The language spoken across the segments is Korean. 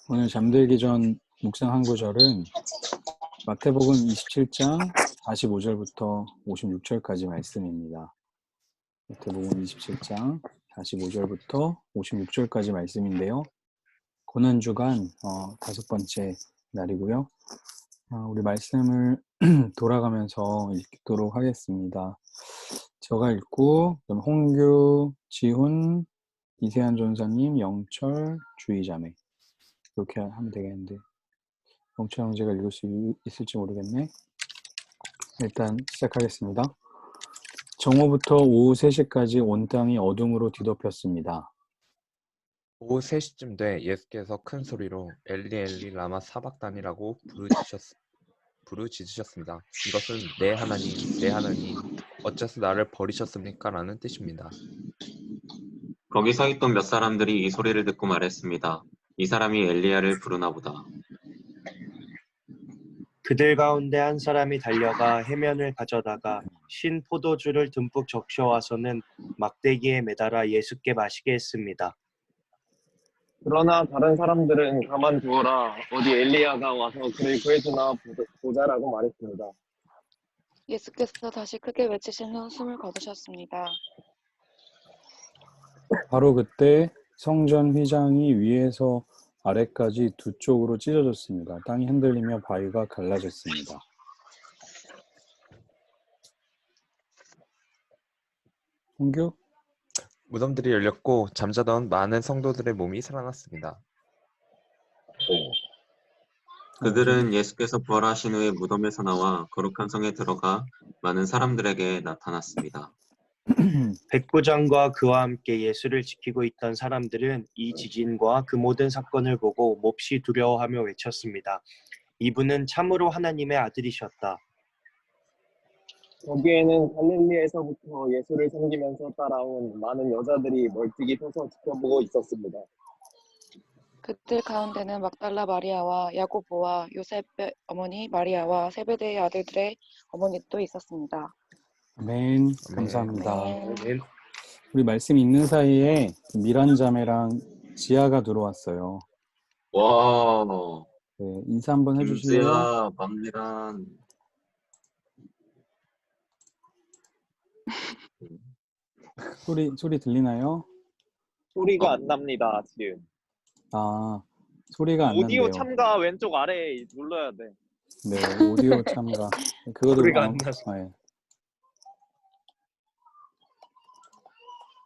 오늘 잠들기 전 묵상 한 구절은 마태복음 27장 45절부터 56절까지 말씀입니다. 마태복음 27장 45절부터 56절까지 말씀인데요. 고난주간 다섯 번째 날이고요. 우리 말씀을 돌아가면서 읽도록 하겠습니다. 제가 읽고 그다음 홍규, 지훈, 이세한 전사님, 영철, 주의자매 이렇게 하면 되겠는데 영철 형제가 읽을 수 있을지 모르겠네. 일단 시작하겠습니다. 정오부터 오후 3시까지 온 땅이 어둠으로 뒤덮였습니다. 오후 3시쯤 돼 예수께서 큰 소리로 엘리 엘리 라마 사박단이라고 부르짖으셨습니다. 이것은 내 하나님 어째서 나를 버리셨습니까? 라는 뜻입니다. 거기 서 있던 몇 사람들이 이 소리를 듣고 말했습니다. 이 사람이 엘리야를 부르나 보다. 그들 가운데 한 사람이 달려가 해면을 가져다가 신 포도주를 듬뿍 적셔와서는 막대기에 매달아 예수께 마시게 했습니다. 그러나 다른 사람들은 가만두어라. 어디 엘리야가 와서 그를 구해주나 보자라고 말했습니다. 예수께서 다시 크게 외치신 후 숨을 거두셨습니다. 바로 그때 성전 휘장이 위에서 아래까지 두 쪽으로 찢어졌습니다. 땅이 흔들리며 바위가 갈라졌습니다. 홍규? 무덤들이 열렸고 잠자던 많은 성도들의 몸이 살아났습니다. 그들은 예수께서 부활하신 후에 무덤에서 나와 거룩한 성에 들어가 많은 사람들에게 나타났습니다. 백부장과 그와 함께 예수를 지키고 있던 사람들은 이 지진과 그 모든 사건을 보고 몹시 두려워하며 외쳤습니다. 이분은 참으로 하나님의 아들이셨다. 거기에는 갈릴리에서부터 예수를 섬기면서 따라온 많은 여자들이 멀찍이 서서 지켜보고 있었습니다. 그들 가운데는 막달라 마리아와 야고보와 요셉의 어머니 마리아와 세베대의 아들들의 어머니도 있었습니다. 아멘. 감사합니다. 아멘. 우리 말씀 있는 사이에 미란 자매랑 지아가 들어왔어요. 와, 네, 인사 한번 해주실래요? 김수야, 밤미란. 소리 들리나요? 소리가 안 납니다, 지금. 소리가 안 오디오 난대요. 참가 왼쪽 아래에 눌러야 돼. 네, 오디오 참가. 그거도 소리가 안 나서. 네.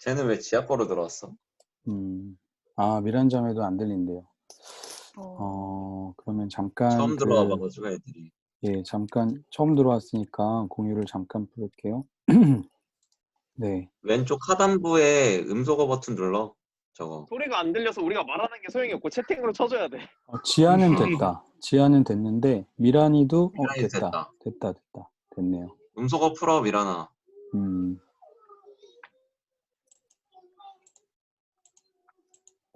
쟤는 왜 지하과로 들어왔어? 미란 자매도 안 들린대요. 그러면 잠깐 처음 들어와 봐가지고 애들이. 예, 잠깐 처음 들어왔으니까 공유를 잠깐 풀을게요. 네. 왼쪽 하단부에 음소거 버튼 눌러. 저거. 소리가 안 들려서 우리가 말하는 게 소용이 없고 채팅으로 쳐줘야 돼. 지아는 됐다. 지아는 됐는데 미란이도 미란이 됐다. 됐네요. 음소거 풀어, 미란아.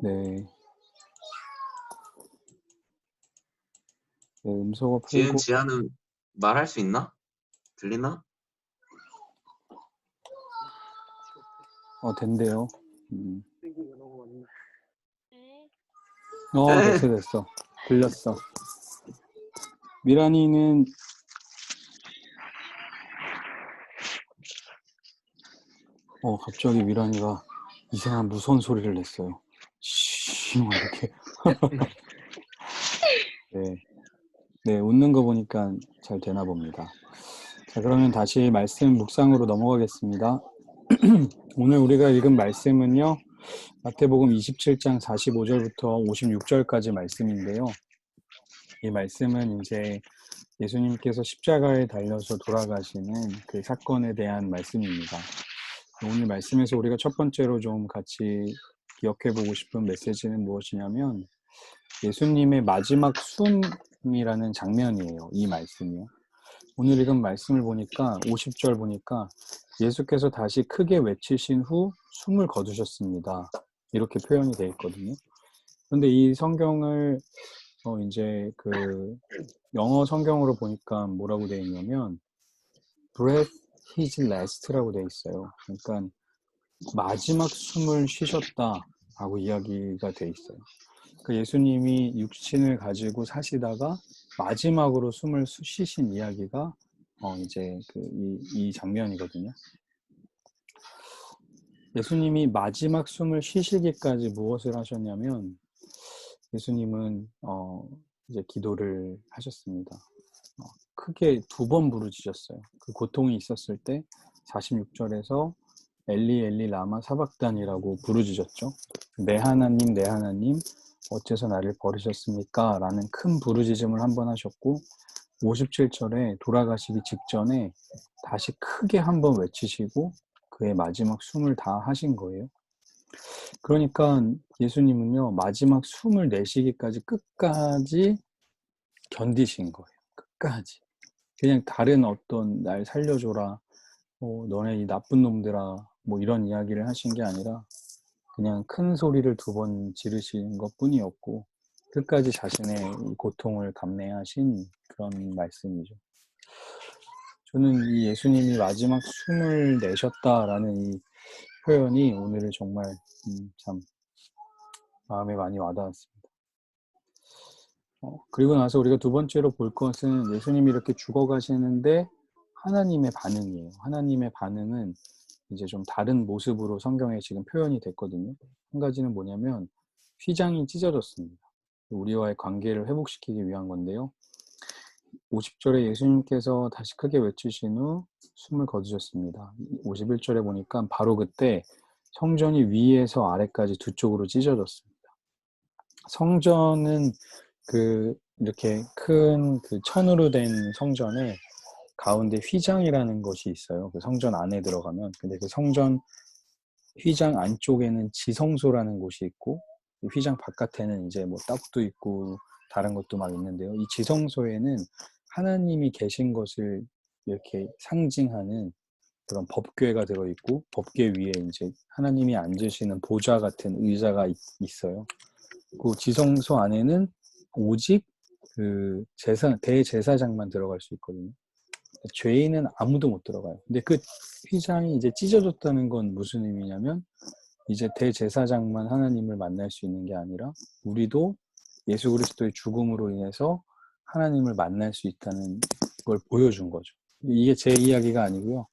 네. 네, 음소거 풀고. 지아는 말할 수 있나? 들리나? 된대요. 됐어. 들렸어. 미란이는 갑자기 미란이가 이상한 무서운 소리를 냈어요. 이렇게. 네, 웃는 거 보니까 잘 되나 봅니다. 자, 그러면 다시 말씀 묵상으로 넘어가겠습니다. 오늘 우리가 읽은 말씀은요, 마태복음 27장 45절부터 56절까지 말씀인데요. 이 말씀은 이제 예수님께서 십자가에 달려서 돌아가시는 그 사건에 대한 말씀입니다. 오늘 말씀에서 우리가 첫 번째로 좀 같이 기억해보고 싶은 메시지는 무엇이냐면 예수님의 마지막 숨이라는 장면이에요. 이 말씀이요. 오늘 읽은 말씀을 보니까 50절 보니까 예수께서 다시 크게 외치신 후 숨을 거두셨습니다. 이렇게 표현이 되어 있거든요. 그런데 이 성경을 이제 그 영어 성경으로 보니까 뭐라고 되어 있냐면 breath his last라고 되어 있어요. 그러니까 마지막 숨을 쉬셨다. 하고 이야기가 돼 있어요. 그 예수님이 육신을 가지고 사시다가 마지막으로 숨을 쉬신 이야기가 이제 이 장면이거든요. 예수님이 마지막 숨을 쉬시기까지 무엇을 하셨냐면 예수님은 이제 기도를 하셨습니다. 크게 2번 부르짖었어요. 그 고통이 있었을 때 46절에서 엘리 엘리 라마 사박단이라고 부르짖었죠. 내 하나님 내 하나님 어째서 나를 버리셨습니까? 라는 큰 부르짖음을 한 번 하셨고 57절에 돌아가시기 직전에 다시 크게 한 번 외치시고 그의 마지막 숨을 다 하신 거예요. 그러니까 예수님은요 마지막 숨을 내쉬기까지 끝까지 견디신 거예요. 끝까지. 그냥 다른 어떤 날 살려줘라, 너네 이 나쁜 놈들아, 뭐 이런 이야기를 하신 게 아니라 그냥 큰 소리를 2번 지르신 것 뿐이었고 끝까지 자신의 이 고통을 감내하신 그런 말씀이죠. 저는 이 예수님이 마지막 숨을 내셨다라는 이 표현이 오늘은 정말 참 마음에 많이 와닿았습니다. 그리고 나서 우리가 2번째로 볼 것은 예수님이 이렇게 죽어가시는데 하나님의 반응이에요. 하나님의 반응은 이제 좀 다른 모습으로 성경에 지금 표현이 됐거든요. 한 가지는 뭐냐면 휘장이 찢어졌습니다. 우리와의 관계를 회복시키기 위한 건데요. 50절에 예수님께서 다시 크게 외치신 후 숨을 거두셨습니다. 51절에 보니까 바로 그때 성전이 위에서 아래까지 2쪽으로 찢어졌습니다. 성전은 이렇게 큰 천으로 된 성전에 가운데 휘장이라는 것이 있어요. 그 성전 안에 들어가면. 근데 그 성전 휘장 안쪽에는 지성소라는 곳이 있고 휘장 바깥에는 이제 뭐 떡도 있고 다른 것도 막 있는데요. 이 지성소에는 하나님이 계신 것을 이렇게 상징하는 그런 법궤가 들어있고 법궤 위에 이제 하나님이 앉으시는 보좌 같은 의자가 있어요. 그 지성소 안에는 오직 그 대제사장만 들어갈 수 있거든요. 죄인은 아무도 못 들어가요. 근데 그 휘장이 이제 찢어졌다는 건 무슨 의미냐면 이제 대제사장만 하나님을 만날 수 있는 게 아니라 우리도 예수 그리스도의 죽음으로 인해서 하나님을 만날 수 있다는 걸 보여준 거죠. 이게 제 이야기가 아니고요.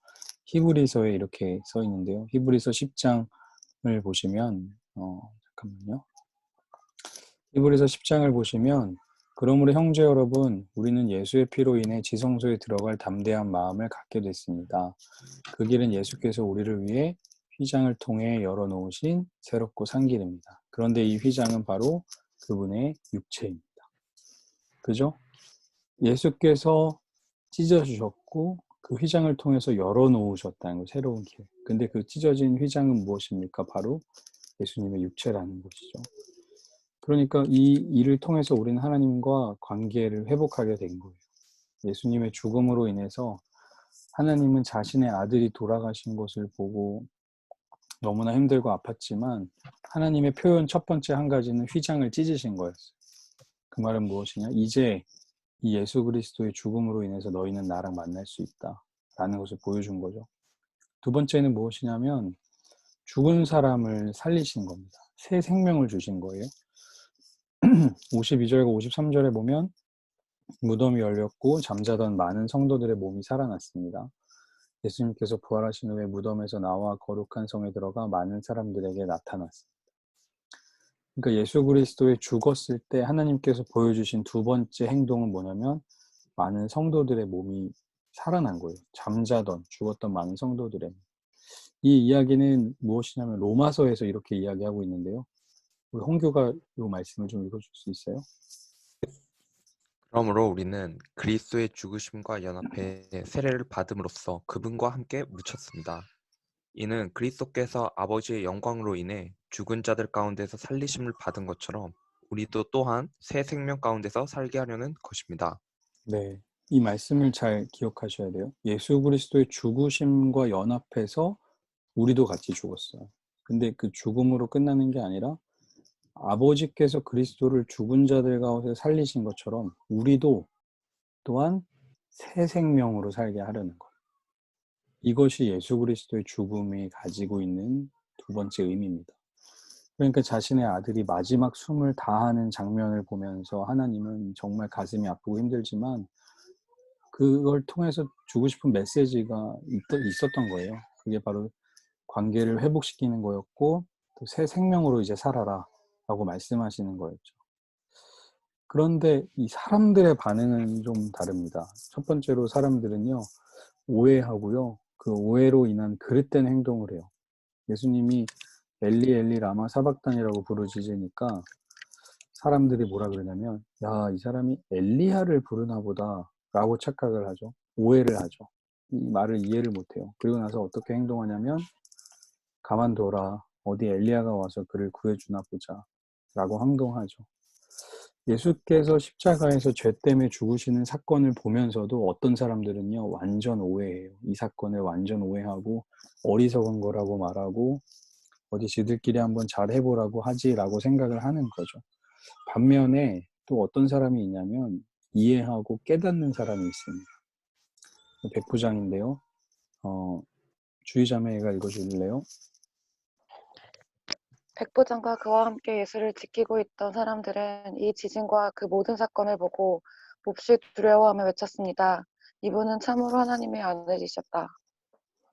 히브리서에 이렇게 써 있는데요. 히브리서 10장을 보시면 잠깐만요. 히브리서 10장을 보시면 그러므로 형제 여러분 우리는 예수의 피로 인해 지성소에 들어갈 담대한 마음을 갖게 됐습니다. 그 길은 예수께서 우리를 위해 휘장을 통해 열어놓으신 새롭고 산 길입니다. 그런데 이 휘장은 바로 그분의 육체입니다. 그죠? 예수께서 찢어주셨고 그 휘장을 통해서 열어놓으셨다는 거, 새로운 길. 근데 그 찢어진 휘장은 무엇입니까? 바로 예수님의 육체라는 것이죠. 그러니까 이 일을 통해서 우리는 하나님과 관계를 회복하게 된 거예요. 예수님의 죽음으로 인해서 하나님은 자신의 아들이 돌아가신 것을 보고 너무나 힘들고 아팠지만 하나님의 표현 첫 번째 한 가지는 휘장을 찢으신 거였어요. 그 말은 무엇이냐? 이제 이 예수 그리스도의 죽음으로 인해서 너희는 나랑 만날 수 있다 라는 것을 보여준 거죠. 2번째는 무엇이냐면 죽은 사람을 살리신 겁니다. 새 생명을 주신 거예요. 52절과 53절에 보면 무덤이 열렸고 잠자던 많은 성도들의 몸이 살아났습니다. 예수님께서 부활하신 후에 무덤에서 나와 거룩한 성에 들어가 많은 사람들에게 나타났습니다. 그러니까 예수 그리스도의 죽었을 때 하나님께서 보여주신 2번째 행동은 뭐냐면 많은 성도들의 몸이 살아난 거예요. 잠자던 죽었던 많은 성도들의. 이 이야기는 무엇이냐면 로마서에서 이렇게 이야기하고 있는데요. 우리 홍규가 이 말씀을 좀 읽어줄 수 있어요? 그러므로 우리는 그리스도의 죽으심과 연합해 세례를 받음으로써 그분과 함께 묻혔습니다. 이는 그리스도께서 아버지의 영광으로 인해 죽은 자들 가운데서 살리심을 받은 것처럼 우리도 또한 새 생명 가운데서 살게 하려는 것입니다. 네, 이 말씀을 잘 기억하셔야 돼요. 예수 그리스도의 죽으심과 연합해서 우리도 같이 죽었어요. 근데 그 죽음으로 끝나는 게 아니라 아버지께서 그리스도를 죽은 자들 가운데 살리신 것처럼 우리도 또한 새 생명으로 살게 하려는 거예요. 이것이 예수 그리스도의 죽음이 가지고 있는 2번째 의미입니다. 그러니까 자신의 아들이 마지막 숨을 다하는 장면을 보면서 하나님은 정말 가슴이 아프고 힘들지만 그걸 통해서 주고 싶은 메시지가 있었던 거예요. 그게 바로 관계를 회복시키는 거였고 또 새 생명으로 이제 살아라 라고 말씀하시는 거였죠. 그런데 이 사람들의 반응은 좀 다릅니다. 첫 번째로 사람들은요, 오해하고요, 그 오해로 인한 그릇된 행동을 해요. 예수님이 엘리 엘리 라마 사박단이라고 부르짖으니까 사람들이 뭐라 그러냐면, 야, 이 사람이 엘리야를 부르나 보다 라고 착각을 하죠. 오해를 하죠. 이 말을 이해를 못해요. 그리고 나서 어떻게 행동하냐면, 가만둬라, 어디 엘리야가 와서 그를 구해주나 보자 라고 행동하죠. 예수께서 십자가에서 죄 때문에 죽으시는 사건을 보면서도 어떤 사람들은요, 완전 오해해요. 이 사건을 완전 오해하고 어리석은 거라고 말하고 어디 지들끼리 한번 잘 해보라고 하지라고 생각을 하는 거죠. 반면에 또 어떤 사람이 있냐면 이해하고 깨닫는 사람이 있습니다. 백부장인데요. 주의자매가 읽어줄래요? 백부장과 그와 함께 예수를 지키고 있던 사람들은 이 지진과 그 모든 사건을 보고 몹시 두려워하며 외쳤습니다. 이분은 참으로 하나님의 아들이셨다.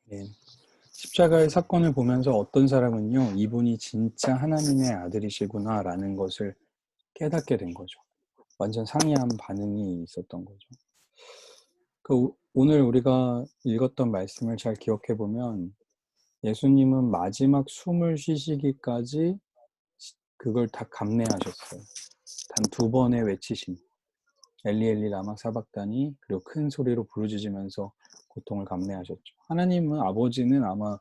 네. 십자가의 사건을 보면서 어떤 사람은요, 이분이 진짜 하나님의 아들이시구나 라는 것을 깨닫게 된 거죠. 완전 상이한 반응이 있었던 거죠. 오늘 우리가 읽었던 말씀을 잘 기억해 보면 예수님은 마지막 숨을 쉬시기까지 그걸 다 감내하셨어요. 단 2번의 외치심. 엘리 엘리 라마 사박다니, 그리고 큰 소리로 부르짖으면서 고통을 감내하셨죠. 하나님은 아버지는 아마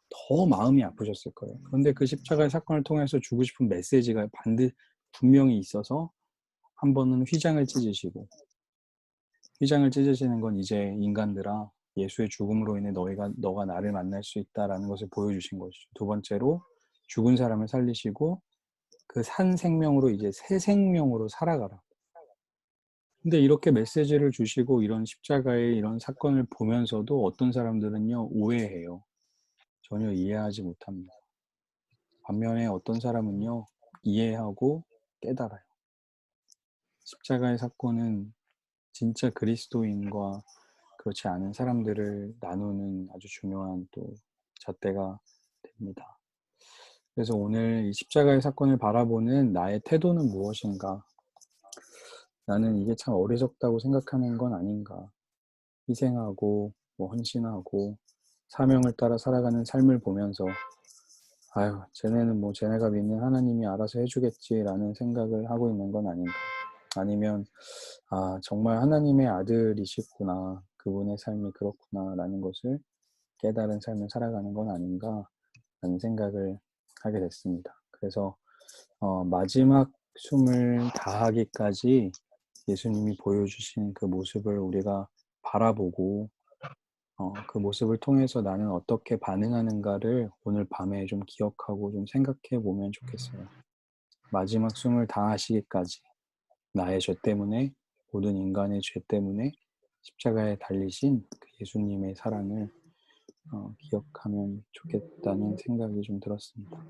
더 마음이 아프셨을 거예요. 그런데 그 십자가의 사건을 통해서 주고 싶은 메시지가 분명히 있어서 한 번은 휘장을 찢으시고, 휘장을 찢으시는 건 이제 인간들아, 예수의 죽음으로 인해 너가 나를 만날 수 있다라는 것을 보여주신 것이죠. 두 번째로 죽은 사람을 살리시고 그 산 생명으로 이제 새 생명으로 살아가라. 근데 이렇게 메시지를 주시고 이런 십자가의 이런 사건을 보면서도 어떤 사람들은요, 오해해요. 전혀 이해하지 못합니다. 반면에 어떤 사람은요, 이해하고 깨달아요. 십자가의 사건은 진짜 그리스도인과 그렇지 않은 사람들을 나누는 아주 중요한 또 잣대가 됩니다. 그래서 오늘 이 십자가의 사건을 바라보는 나의 태도는 무엇인가? 나는 이게 참 어리석다고 생각하는 건 아닌가? 희생하고 헌신하고 사명을 따라 살아가는 삶을 보면서 아유, 쟤네는 쟤네가 믿는 하나님이 알아서 해주겠지라는 생각을 하고 있는 건 아닌가? 아니면 정말 하나님의 아들이시구나, 그분의 삶이 그렇구나라는 것을 깨달은 삶을 살아가는 건 아닌가 라는 생각을 하게 됐습니다. 그래서 마지막 숨을 다하기까지 예수님이 보여주신 그 모습을 우리가 바라보고 그 모습을 통해서 나는 어떻게 반응하는가를 오늘 밤에 좀 기억하고 좀 생각해 보면 좋겠어요. 마지막 숨을 다하시기까지 나의 죄 때문에, 모든 인간의 죄 때문에 십자가에 달리신 그 예수님의 사랑을 기억하면 좋겠다는 생각이 좀 들었습니다.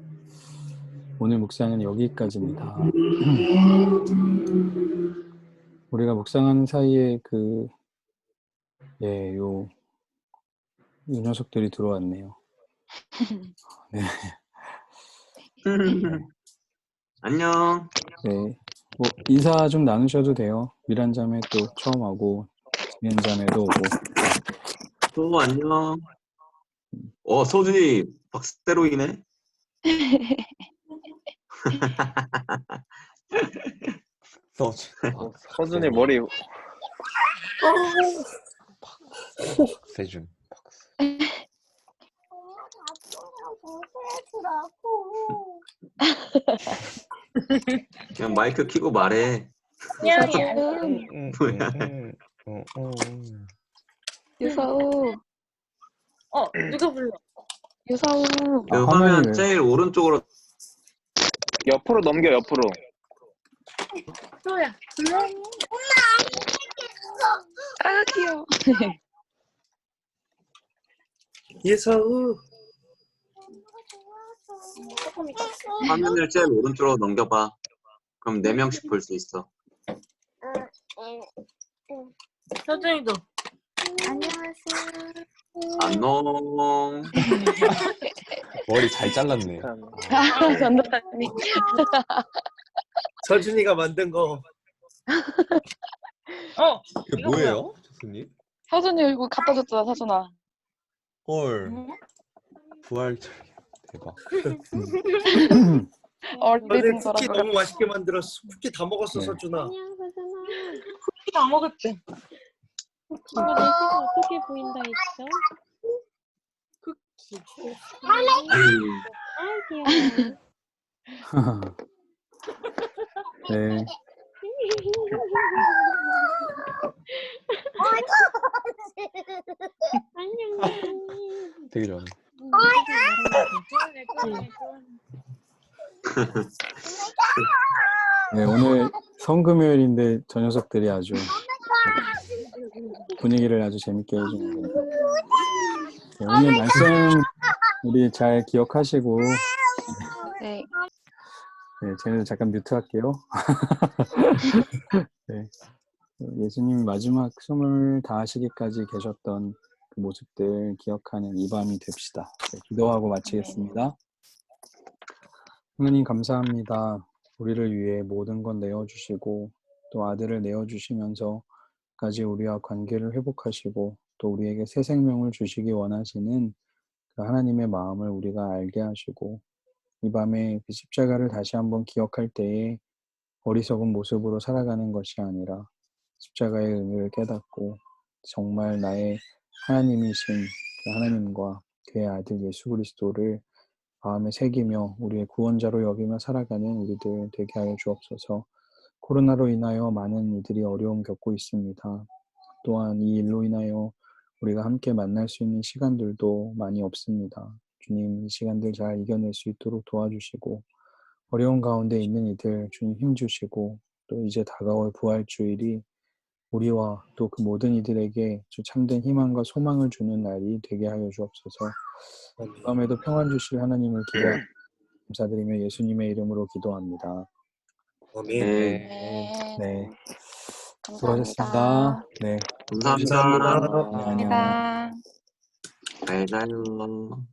오늘 묵상은 여기까지입니다. 우리가 묵상하는 사이에 이 녀석들이 들어왔네요. 네. 안녕. 네. 인사 좀 나누셔도 돼요. 미란 자매 또 처음 하고, 지은 자매도 오고. 또 안녕. 소준이 박스테로이네. 서준이 머리 세준. 그냥 마이크 켜고 말해. 뭐야? 유서우, 누가 불러? 유서우. 그 화면이 화면 왜? 제일 오른쪽으로 옆으로 넘겨, 옆으로. 소야. 아, 귀여워. 예서우. 조금이다. 화면을 제일 오른쪽으로 넘겨봐. 그럼 4명씩 볼 수 있어. 서준이도. 안녕. 머리 잘 잘랐네. 전도사님. 서준이가 만든 거. 이게 이거 뭐예요, 교수님? 서준이 이거 갖다 줬잖아, 서준아. 헐. 부활 대박. 어린이집 서준이 쿠키 거라고. 너무 맛있게 만들었어. 쿠키 다 먹었어, 네. 서준아. 다 먹었지. 이거 내 손 어떻게 보인다 했죠? 쿠키. 아, 귀여워. 네. 안녕. 되게 좋아하네. 네, 오늘 성금요일인데 저 녀석들이 아주 분위기를 아주 재밌게 해주는 거예요. 네, 오늘 말씀 우리 잘 기억하시고, 네. 네, 쟤네들 잠깐 뮤트 할게요. 네, 예수님 마지막 숨을 다하시기까지 계셨던 그 모습들 기억하는 이 밤이 됩시다. 네, 기도하고 마치겠습니다. 하나님 감사합니다. 우리를 위해 모든 건 내어주시고 또 아들을 내어주시면서까지 우리와 관계를 회복하시고 또 우리에게 새 생명을 주시기 원하시는 그 하나님의 마음을 우리가 알게 하시고 이 밤에 그 십자가를 다시 한번 기억할 때에 어리석은 모습으로 살아가는 것이 아니라 십자가의 의미를 깨닫고 정말 나의 하나님이신 그 하나님과 그의 아들 예수 그리스도를 마음에 새기며 우리의 구원자로 여기며 살아가는 우리들 되게 하여 주옵소서. 코로나로 인하여 많은 이들이 어려움 겪고 있습니다. 또한 이 일로 인하여 우리가 함께 만날 수 있는 시간들도 많이 없습니다. 주님, 이 시간들 잘 이겨낼 수 있도록 도와주시고 어려운 가운데 있는 이들 주님 힘주시고 또 이제 다가올 부활주일이 우리와 또 그 모든 이들에게 참된 희망과 소망을 주는 날이 되게 하여 주옵소서. 이 밤에도 평안 주실 하나님을 기대하며 감사드리며 예수님의 이름으로 기도합니다. 아멘. 네. 네, 감사합니다. 수고하셨습니다. 네, 감사합니다. 감사합니다. 안녕. 감사합니다. 잘 자요.